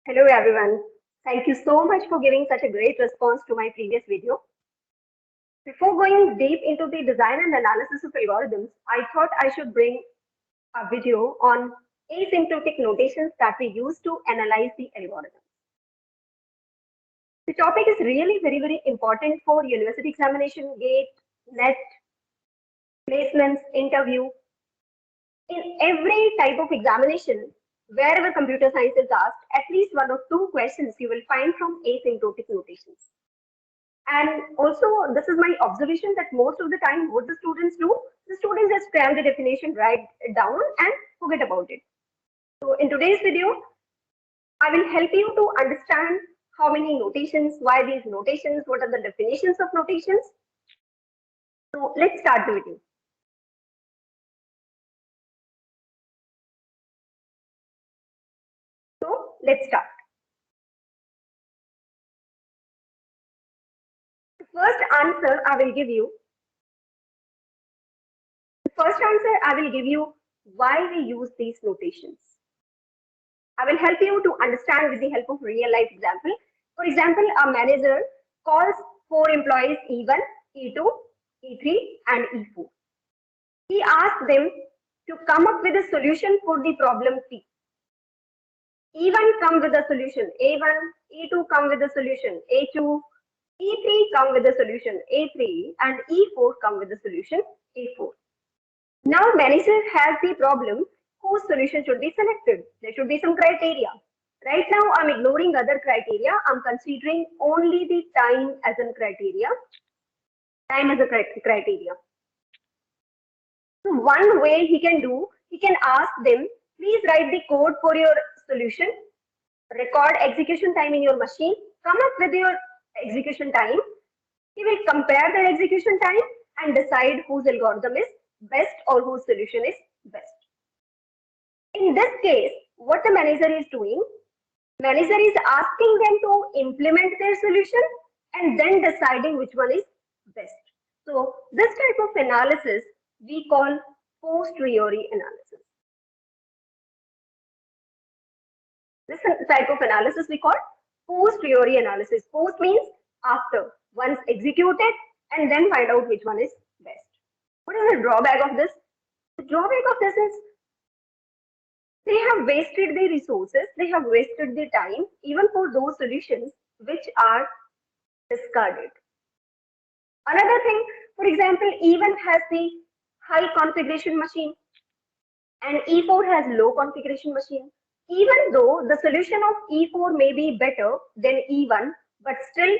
Hello everyone. Thank you so much for giving such a great response to my previous video. Before going deep into the design and analysis of algorithms, I thought I should bring a video on asymptotic notations that we use to analyze the algorithm. The topic is really very important for university examination, GATE, NET, placements, interview. In every type of examination, wherever computer science is asked, at least one or two questions you will find from asymptotic notations. And also, this is my observation that most of the time, what the students do, the students just cram the definition, write it down, and forget about it. So, in today's video, I will help you to understand how many notations, why these notations, what are the definitions of notations. So, let's start the video. So, let's start. The first answer I will give you why we use these notations. I will help you to understand with the help of real life example. For example, a manager calls 4 employees E1, E2, E3 and E4. He asks them to come up with a solution for the problem P. E1 come with a solution A1, E2 come with a solution A2, E3 come with a solution A3 and E4 come with a solution A4. Now manager has the problem whose solution should be selected. There should be some criteria. Right now I'm ignoring other criteria. I'm considering only the time as a criteria. Time as a criteria. So one way he can ask them, please write the code for your solution, record execution time in your machine, come up with your execution time. He will compare the execution time and decide whose algorithm is best or whose solution is best. In this case, what the manager is doing, manager is asking them to implement their solution and then deciding which one is best. So this type of analysis we call posteriori analysis. This type of analysis we call posteriori analysis. Post means after, once executed and then find out which one is best. What is the drawback of this? The drawback of this is they have wasted the resources, they have wasted the time, even for those solutions which are discarded. Another thing, for example, E1 has the high configuration machine and E4 has low configuration machine. Even though the solution of E4 may be better than E1, but still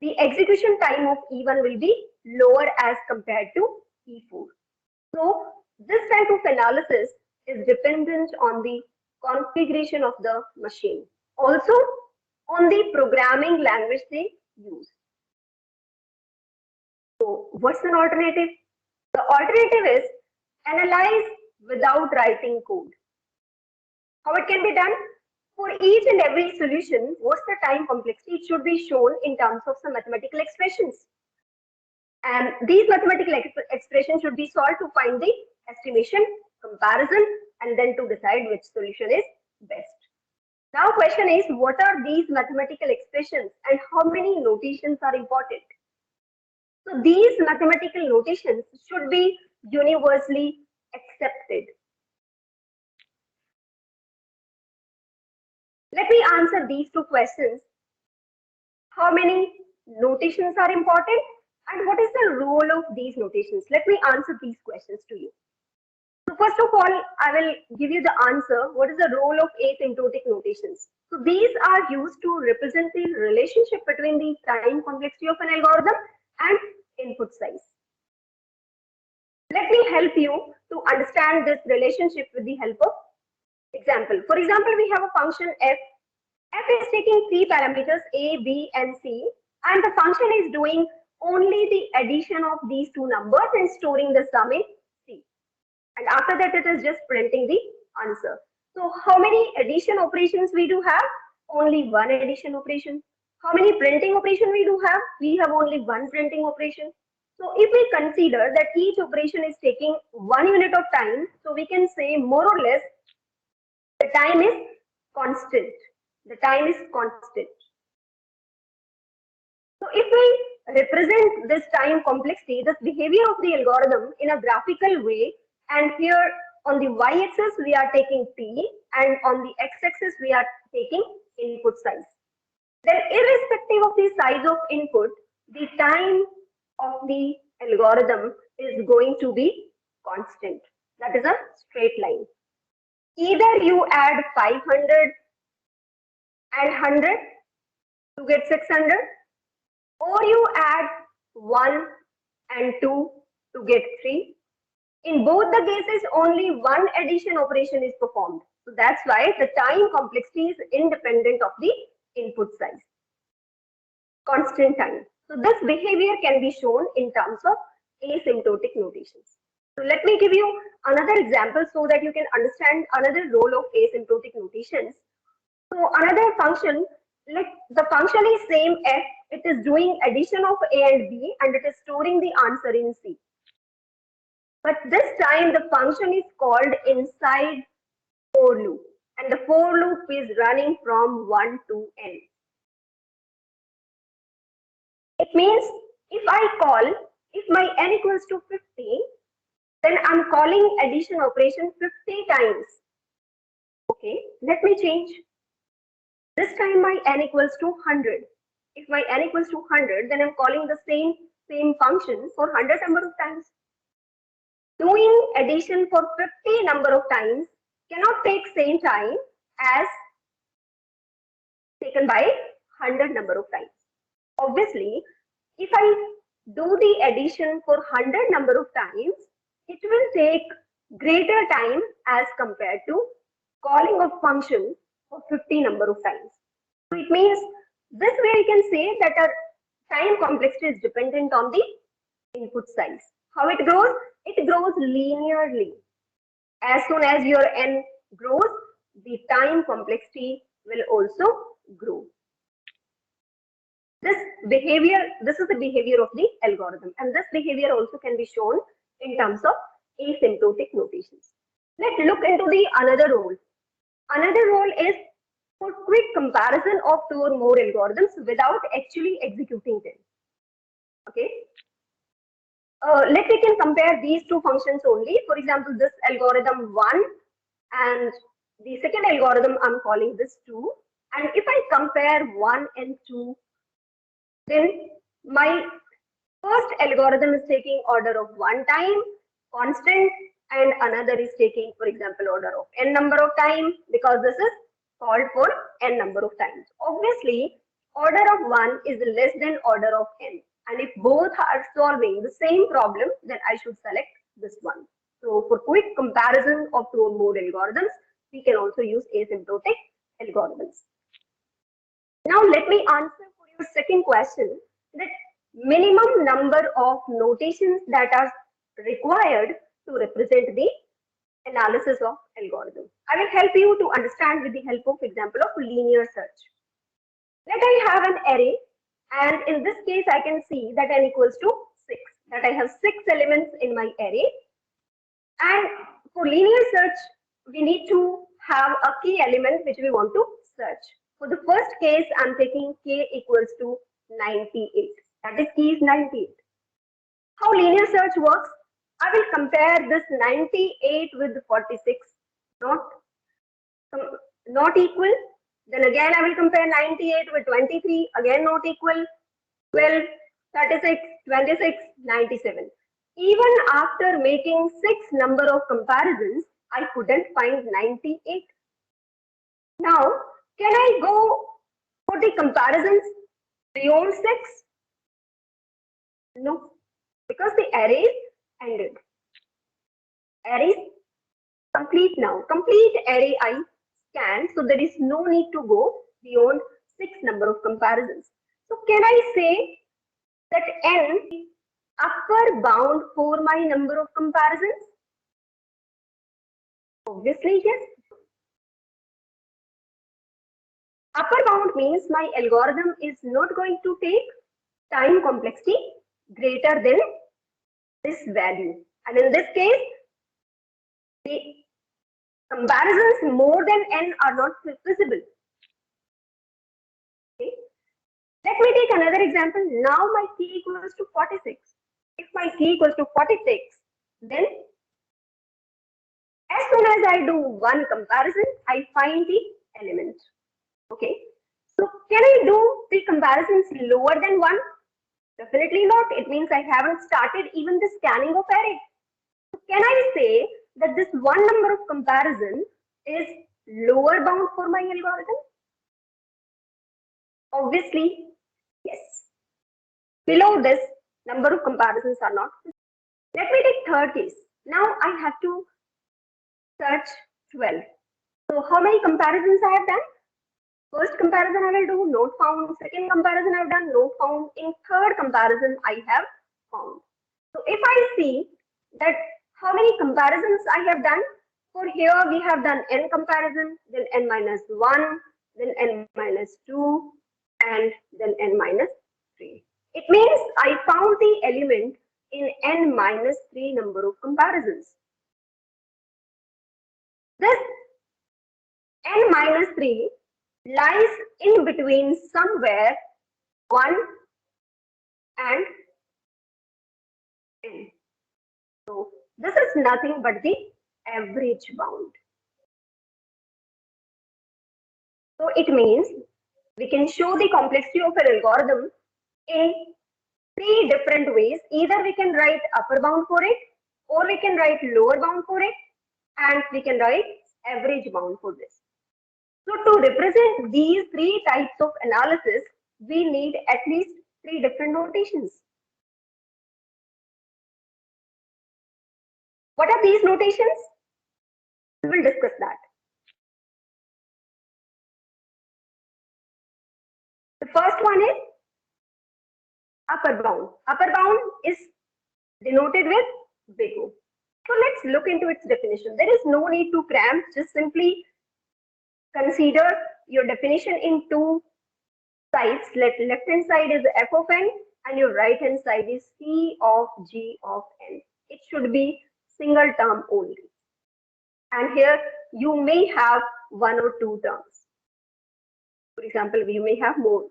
the execution time of E1 will be lower as compared to E4. So this type of analysis is dependent on the configuration of the machine. Also on the programming language they use. So what's an alternative? The alternative is analyze without writing code. How it can be done? For each and every solution, what's the time complexity? It should be shown in terms of some mathematical expressions. And these mathematical expressions should be solved to find the estimation, comparison, and then to decide which solution is best. Now question is, what are these mathematical expressions and how many notations are important? So these mathematical notations should be universally accepted. Let me answer these two questions. How many notations are important and what is the role of these notations? Let me answer these questions to you. So first of all, I will give you the answer. What is the role of asymptotic notations? So these are used to represent the relationship between the time complexity of an algorithm and input size. Let me help you to understand this relationship with the help of example. For example, we have a function f. F is taking 3 parameters a, b, and c, and the function is doing only the addition of these two numbers and storing the sum in c. And after that, it is just printing the answer. So how many addition operations we do have? Only one addition operation. How many printing operation we do have? We have only one printing operation. So if we consider that each operation is taking 1 unit of time, so we can say more or less the time is constant. The time is constant. So if we represent this time complexity, this behavior of the algorithm in a graphical way, and here on the y-axis we are taking t, and on the x-axis we are taking input size. Then irrespective of the size of input, the time of the algorithm is going to be constant. That is a straight line. Either you add 500 and 100 to get 600, or you add 1 and 2 to get 3. In both the cases, only one addition operation is performed. So that's why the time complexity is independent of the input size. Constant time. So this behavior can be shown in terms of asymptotic notations. So let me give you another example so that you can understand another role of asymptotic notations. So another function, like the function is same f, it is doing addition of a and b and it is storing the answer in c. But this time the function is called inside for loop, and the for loop is running from 1 to n. It means if my n equals to 50, then I'm calling addition operation 50 times. Okay, let me change. This time my n equals to 100. If my n equals to 100, then I'm calling the same function for 100 number of times. Doing addition for 50 number of times cannot take same time as taken by 100 number of times. Obviously, if I do the addition for 100 number of times, it will take greater time as compared to calling a function for 50 number of times. So it means this way I can say that our time complexity is dependent on the input size. How it grows? It grows linearly. As soon as your n grows, the time complexity will also grow. This is the behavior of the algorithm, and this behavior also can be shown in terms of asymptotic notations. Let's look into the another role. Another role is for quick comparison of two or more algorithms without actually executing them. Okay. We can compare these two functions only. For example, this algorithm 1 and the second algorithm I'm calling this 2. And if I compare 1 and 2, then my first algorithm is taking order of 1 time constant, and another is taking, for example, order of n number of time, because this is called for n number of times. Obviously, order of 1 is less than order of n. And if both are solving the same problem, then I should select this one. So for quick comparison of two or more algorithms, we can also use asymptotic algorithms. Now let me answer for your second question, that minimum number of notations that are required to represent the analysis of algorithm. I will help you to understand with the help of example of linear search. Let I have an array, and in this case I can see that n equals to 6, that I have 6 elements in my array. And for linear search, we need to have a key element which we want to search. For the first case, I'm taking k equals to 98. That is key is 98. How linear search works? I will compare this 98 with 46. Not equal. Then again I will compare 98 with 23. Again not equal. 12, 36, 26, 97. Even after making 6 number of comparisons, I couldn't find 98. Now, can I go for the comparisons beyond 6? No, because the array is ended. Array is complete now. Complete array I scan, so there is no need to go beyond 6 number of comparisons. So can I say that n is upper bound for my number of comparisons? Obviously, yes. Upper bound means my algorithm is not going to take time complexity greater than this value. And in this case, the comparisons more than n are not feasible. Let me take another example. Now my key equals to 46. If my key equals to 46, then as soon as I do one comparison, I find the element. Okay. So can I do the comparisons lower than 1? Definitely not. It means I haven't started even the scanning of array. So can I say that this one number of comparison is lower bound for my algorithm? Obviously, yes. Below this, number of comparisons are not. Let me take third case. Now I have to search 12. So how many comparisons I have done? First comparison I will do, not found. Second comparison I have done, not found. In third comparison I have found. So if I see that how many comparisons I have done, for here we have done n comparison, then n minus 1, then n minus 2, and then n minus 3. It means I found the element in n minus 3 number of comparisons. This n minus 3 lies in between somewhere 1 and n. So this is nothing but the average bound. So it means we can show the complexity of an algorithm in 3 different ways. Either we can write upper bound for it, or we can write lower bound for it, and we can write average bound for this. So to represent these 3 types of analysis, we need at least 3 different notations. What are these notations? We will discuss that. The first one is upper bound. Upper bound is denoted with big O. So let's look into its definition. There is no need to cram, just simply consider your definition in 2 sides. Left hand side is f of n and your right hand side is c of g of n. It should be single term only. And here you may have 1 or 2 terms. For example, we may have more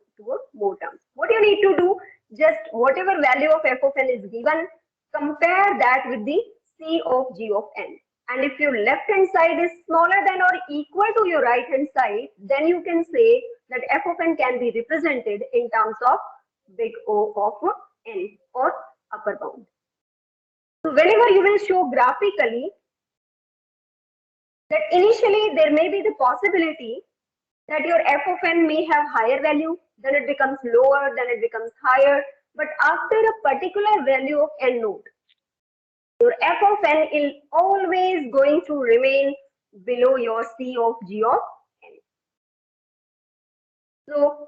terms. What you need to do, just whatever value of f of n is given, compare that with the c of g of n. And if your left hand side is smaller than or equal to your right hand side, then you can say that f of n can be represented in terms of big O of n or upper bound. So whenever you will show graphically that initially there may be the possibility that your f of n may have higher value, then it becomes lower, then it becomes higher. But after a particular value of n node, your f of n is always going to remain below your c of g of n. So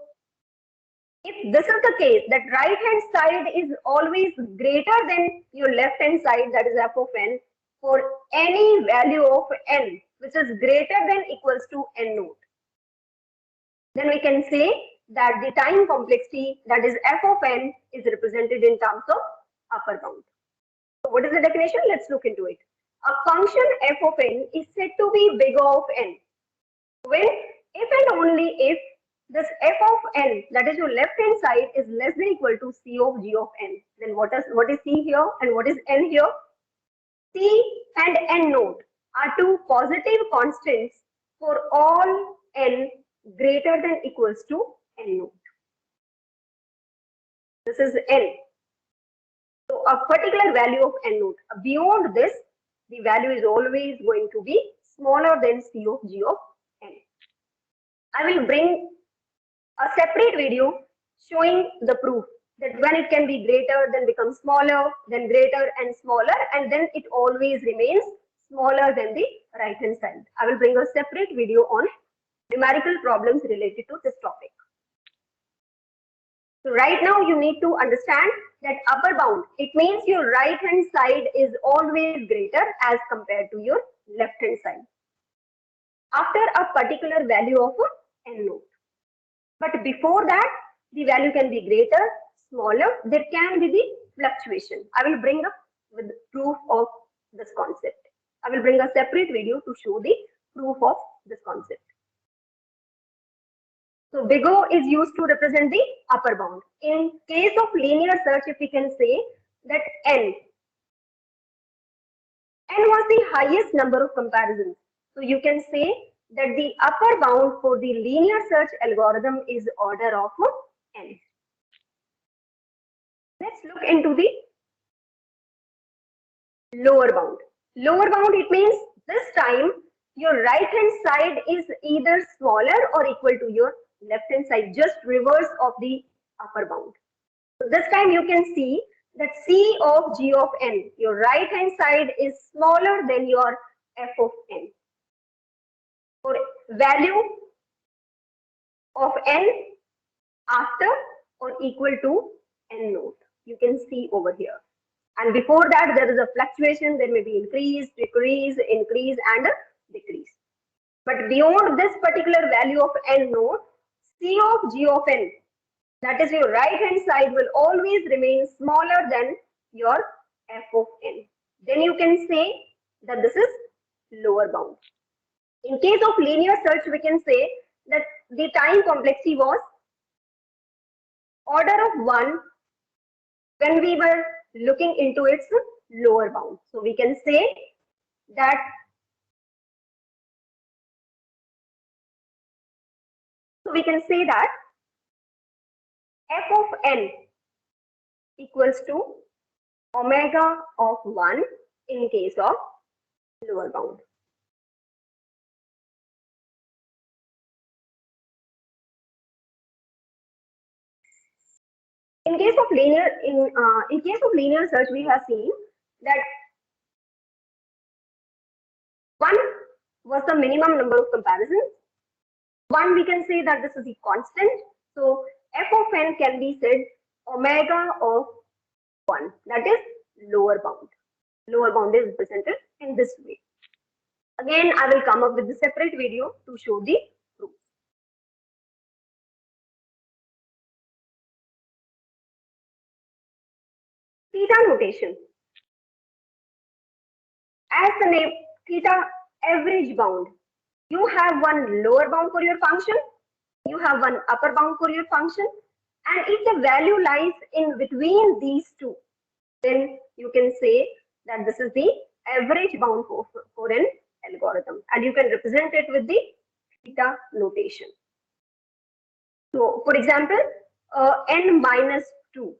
if this is the case, that right hand side is always greater than your left hand side, that is f of n, for any value of n which is greater than equals to n node, then we can say that the time complexity, that is f of n, is represented in terms of upper bound. So what is the definition? Let's look into it. A function f of n is said to be big O of n when, if and only if, this f of n, that is your left hand side, is less than equal to c of g of n. Then what is c here and what is n here? C and n node are 2 positive constants for all n greater than equals to n node. This is n. So a particular value of n node. Beyond this, the value is always going to be smaller than c of g of n. I will bring a separate video showing the proof that when it can be greater, then becomes smaller, then greater and smaller, and then it always remains smaller than the right hand side. I will bring a separate video on numerical problems related to this topic. So right now you need to understand that upper bound, it means your right hand side is always greater as compared to your left hand side after a particular value of n node. But before that, the value can be greater, smaller, there can be the fluctuation. I will bring up with proof of this concept. I will bring a separate video to show the proof of this concept. So big O is used to represent the upper bound. In case of linear search, if we can say that N was the highest number of comparisons. So you can say that the upper bound for the linear search algorithm is order of N. Let's look into the lower bound. Lower bound, it means this time your right hand side is either smaller or equal to your left hand side, just reverse of the upper bound. So this time you can see that C of G of N, your right hand side is smaller than your F of N. For value of N after or equal to N naught, you can see over here. And before that, there is a fluctuation. There may be increase, decrease, increase, and decrease. But beyond this particular value of N naught, C of G of N, that is your right hand side, will always remain smaller than your F of N. Then you can say that this is lower bound. In case of linear search, we can say that the time complexity was order of 1 when we were looking into its lower bound. So we can say that F of N equals to omega of 1 in case of lower bound. In case of linear search, we have seen that 1 was the minimum number of comparisons. 1, we can say that this is the constant. So F of N can be said omega of 1. That is lower bound. Lower bound is represented in this way. Again, I will come up with a separate video to show the proof. Theta notation. As the name theta average bound, you have one lower bound for your function, you have one upper bound for your function, and if the value lies in between these two, then you can say that this is the average bound for an algorithm, and you can represent it with the theta notation. So, for example, n minus 2.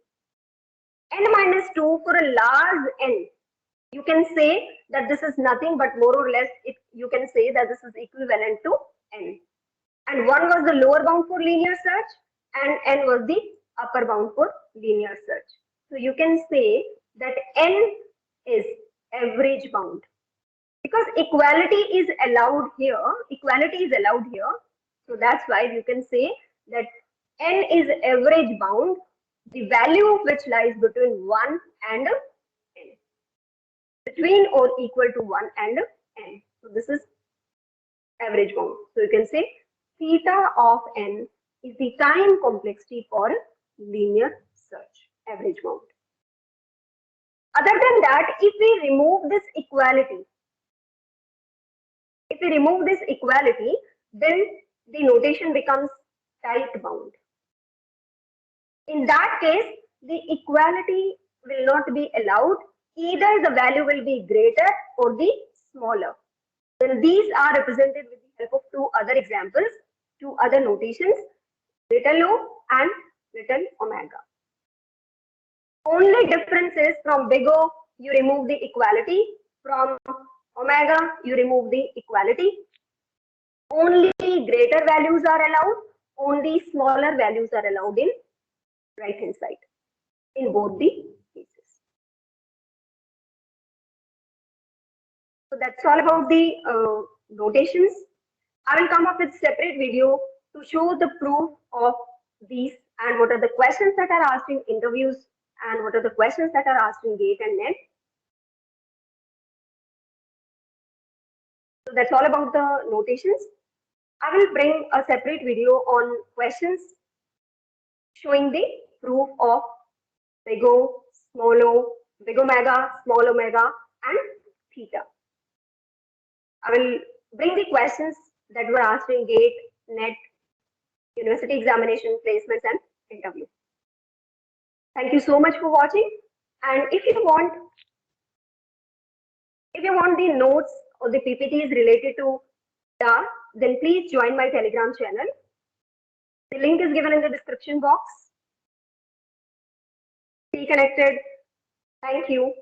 N minus 2 for a large n, you can say that this is nothing but more or less, you can say that this is equivalent to n. And 1 was the lower bound for linear search and n was the upper bound for linear search. So you can say that n is average bound. Because equality is allowed here, so that's why you can say that n is average bound, the value of which lies between 1 and n. Between or equal to 1 and n. So this is average bound. So you can say theta of n is the time complexity for linear search, average bound. Other than that, if we remove this equality, then the notation becomes tight bound. In that case, the equality will not be allowed. Either the value will be greater or the smaller. Then these are represented with the help of two other examples, two other notations, little o and little omega. Only difference is from big O, you remove the equality. From omega, you remove the equality. Only greater values are allowed. Only smaller values are allowed in right hand side in both the cases. So that's all about the notations. I will come up with separate video to show the proof of these and what are the questions that are asked in interviews and what are the questions that are asked in GATE and NET. So that's all about the notations. I will bring a separate video on questions showing the proof of big O, small o, big omega, small omega, and theta. I will bring the questions that were asked in GATE, NET, university examination, placements, and interview. Thank you so much for watching. And if you want the notes or the PPTs related to DAR, then please join my Telegram channel. The link is given in the description box. Stay connected. Thank you.